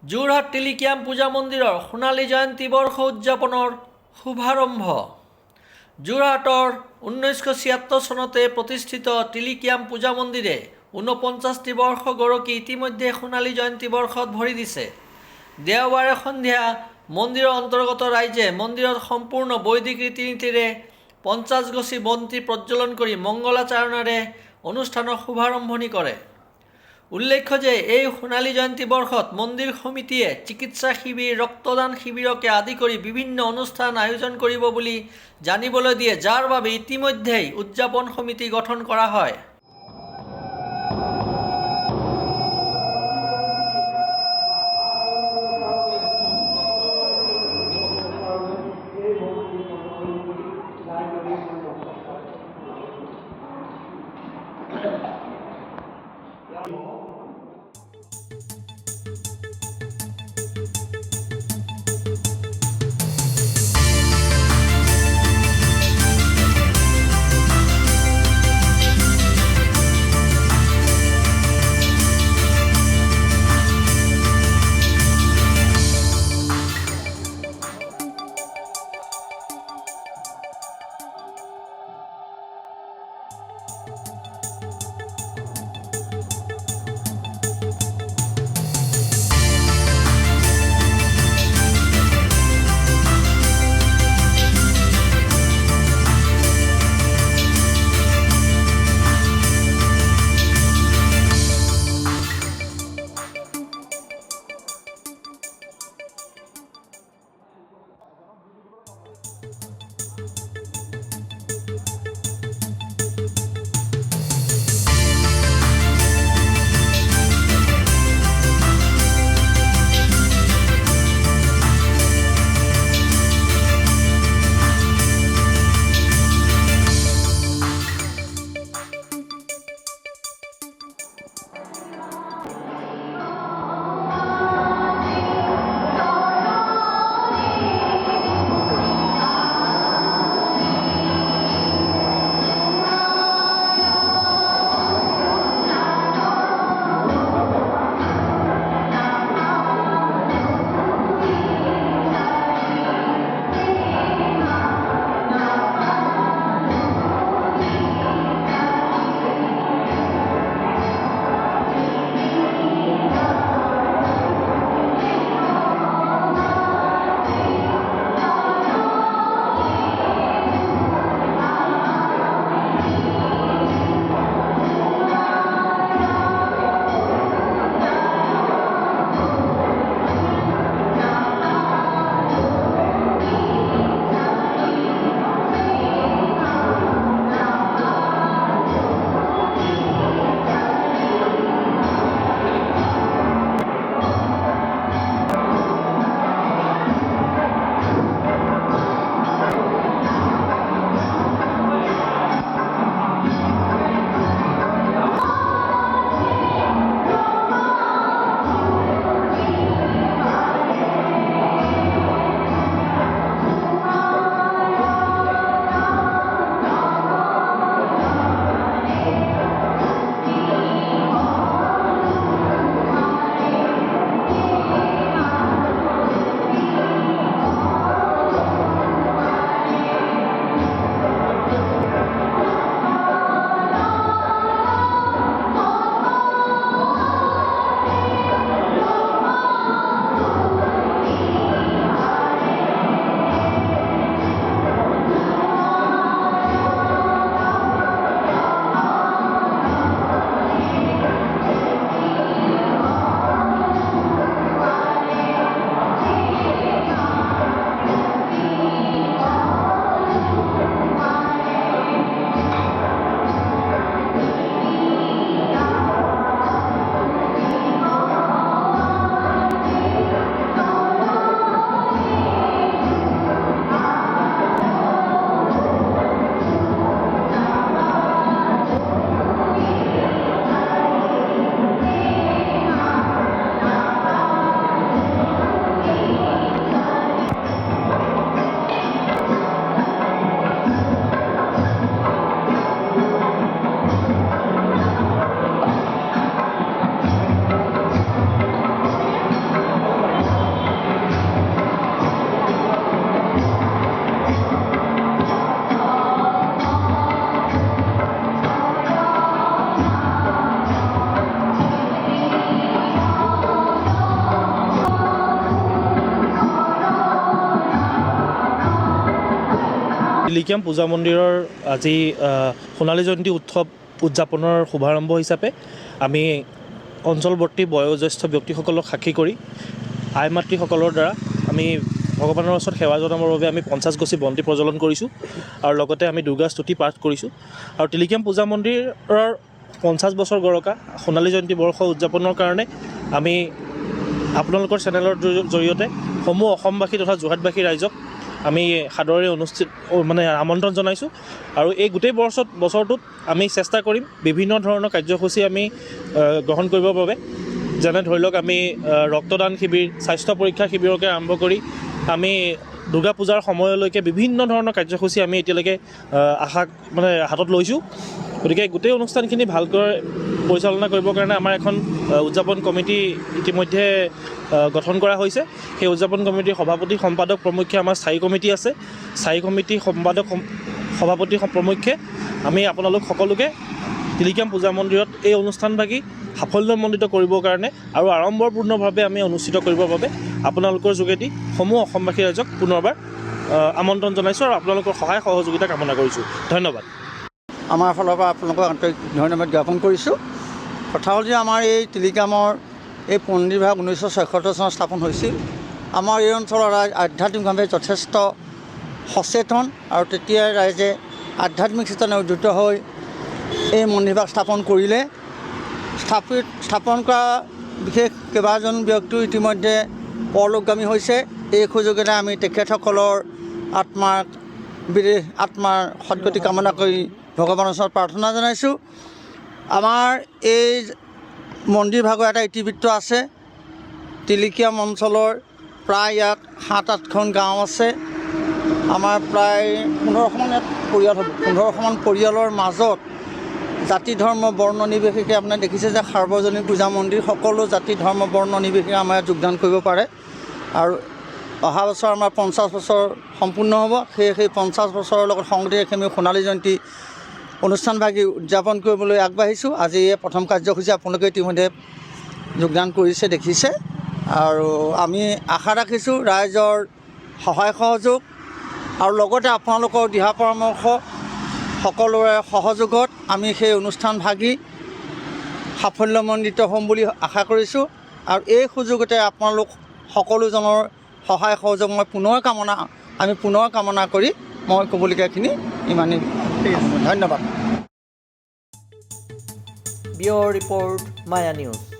যোৰহাট টিলিকিয়াম পূজা মন্দিৰৰ সোণালী জয়ন্তী বৰ্ষ উদযাপনৰ শুভাৰম্ভ। যোৰহাটৰ 1976 চনতে প্ৰতিষ্ঠিত টিলিকিয়াম পূজা মন্দিৰে 49টি বৰ্ষ গৰকি ইতিমধ্যে সোণালী জয়ন্তী বৰ্ষত ভৰি দিছে। দেওবাৰে সন্ধিয়া মন্দিৰৰ অন্তৰ্গত ৰাইজে মন্দিৰত সম্পূৰ্ণ বৈদিক ৰীতি নীতিৰে 50 গছি বন্তি প্ৰজ্বলন কৰি মংগলাচৰণেৰে অনুষ্ঠানৰ শুভাৰম্ভণি কৰে। উল্লেখ্য যে এই সোণালী জয়ন্তী বৰ্ষত মন্দিৰ সমিতিয়ে চিকিৎসা শিবিৰ, ৰক্তদান শিবিৰকে আদি কৰি বিভিন্ন অনুষ্ঠান আয়োজন কৰিব বুলি জানিবলৈ দিয়ে, যাৰ বাবে ইতিমধ্যেই উদযাপন সমিতি গঠন কৰা হয়। টিলিকিয়াম পূজা মন্দিৰৰ আজি সোণালী জয়ন্তী উৎসৱ উদযাপনৰ শুভাৰম্ভ হিচাপে আমি অঞ্চলৱৰ্তী বয়োজ্যেষ্ঠ ব্যক্তিসকলক সাক্ষী কৰি আই মাতৃসকলৰ দ্বাৰা আমি ভগৱানৰ ওচৰত সেৱা জনাবৰ বাবে আমি 50 গছি বন্তি প্ৰজ্বলন কৰিছোঁ আৰু লগতে আমি দুৰ্গা স্তুতি পাঠ কৰিছোঁ আৰু টিলিকিয়াম পূজা মন্দিৰৰ 50 বছৰ গৰকা সোণালী জয়ন্তী বৰ্ষ উদযাপনৰ কাৰণে আমি আপোনালোকৰ চেনেলৰ জৰিয়তে সমূহ অসমবাসী তথা যোৰহাটবাসী ৰাইজক আমি সাদৰেৰে আমন্ত্ৰণ জনাইছোঁ আৰু এই গোটেই বছৰটোত আমি চেষ্টা কৰিম বিভিন্ন ধৰণৰ কাৰ্যসূচী আমি গ্ৰহণ কৰিবৰ বাবে যেনে ধৰি লওক আমি ৰক্তদান শিবিৰ স্বাস্থ্য পৰীক্ষা শিবিৰকে আৰম্ভ কৰি আমি দুৰ্গা পূজাৰ সময়লৈকে বিভিন্ন ধৰণৰ কাৰ্যসূচী আমি এতিয়ালৈকে হাতত লৈছোঁ গতিকে গোটেই অনুষ্ঠানখিনি ভালকৈ পৰিচালনা কৰিবৰ কাৰণে আমাৰ এখন উদযাপন কমিটি ইতিমধ্যে গঠন কৰা হৈছে সেই উদযাপন কমিটিৰ সভাপতি সম্পাদক প্ৰমুখ্যে আমাৰ স্থায়ী কমিটি আছে স্থায়ী কমিটি সম্পাদক সভাপতি প্ৰমুখ্যে আমি আপোনালোক সকলোকে টিলিকিয়াম পূজা মন্দিৰত এই অনুষ্ঠানভাগি সাফল্যমণ্ডিত কৰিবৰ কাৰণে আৰু আড়ম্বৰপূৰ্ণভাৱে আমি অনুষ্ঠিত কৰিবৰ বাবে আপোনালোকৰ যোগেদি সমূহ অসমবাসী ৰাইজক পুনৰবাৰ আমন্ত্ৰণ জনাইছোঁ আৰু আপোনালোকৰ সহায় সহযোগিতা কামনা কৰিছোঁ ধন্যবাদ আমাৰ ফালৰ পৰা আপোনালোকক আন্তৰিক ধন্যবাদ জ্ঞাপন কৰিছোঁ কথা হ'ল যে আমাৰ এই টিলিকিয়ামৰ এই মন্দিৰভাগ 1976 চনত স্থাপন হৈছিল আমাৰ এই অঞ্চলৰ আধ্যাত্মিকভাৱে যথেষ্ট সচেতন আৰু তেতিয়াই ৰাইজে আধ্যাত্মিক চেতনা উদ্যত হৈ এই মন্দিৰভাগ স্থাপন কৰিলে স্থাপন কৰা বিশেষ কেইবাজন ব্যক্তিও ইতিমধ্যে পৰলোকগামী হৈছে এই সুযোগেৰে আমি তেখেতসকলৰ আত্মাৰ সদ্গতি কামনা কৰি ভগৱানৰ ওচৰত প্ৰাৰ্থনা জনাইছোঁ আমাৰ এই মন্দিৰভাগৰ এটা ইতিবৃত্ত আছে টিলিকিয়াম অঞ্চলৰ প্ৰায় ইয়াত 7-8খন গাঁও আছে আমাৰ প্ৰায় 1500মান ইয়াত পৰিয়াল হ'ব 1500মান পৰিয়ালৰ মাজত জাতি ধৰ্ম বৰ্ণ নিৰ্বিশেষে আপোনাৰ দেখিছে যে সাৰ্বজনীন পূজা মন্দিৰ সকলো জাতি ধৰ্ম বৰ্ণ নিৰ্বিশেষে আমাৰ ইয়াত যোগদান কৰিব পাৰে আৰু অহা বছৰ আমাৰ 50 বছৰ সম্পূৰ্ণ হ'ব সেই 50 বছৰৰ লগত সংগতি ৰাখি আমি সোণালী জয়ন্তী অনুষ্ঠানভাগি উদযাপন কৰিবলৈ আগবাঢ়িছোঁ আজি এই প্ৰথম কাৰ্যসূচী আপোনালোকে ইতিমধ্যে যোগদান কৰিছে দেখিছে আৰু আমি আশা ৰাখিছোঁ ৰাইজৰ সহায় সহযোগ আৰু লগতে আপোনালোকৰ দিহা পৰামৰ্শ সকলোৰে সহযোগত আমি সেই অনুষ্ঠানভাগি সাফল্যমণ্ডিত হ'ম বুলি আশা কৰিছোঁ আৰু এই সুযোগতে আপোনালোক সকলোজনৰ সহায় সহযোগ আমি পুনৰ কামনা কৰি মই ক'বলগীয়াখিনি ইমানেই ধন্যবাদ ব্যুৰ ৰিপৰ্ট মায়া নিউজ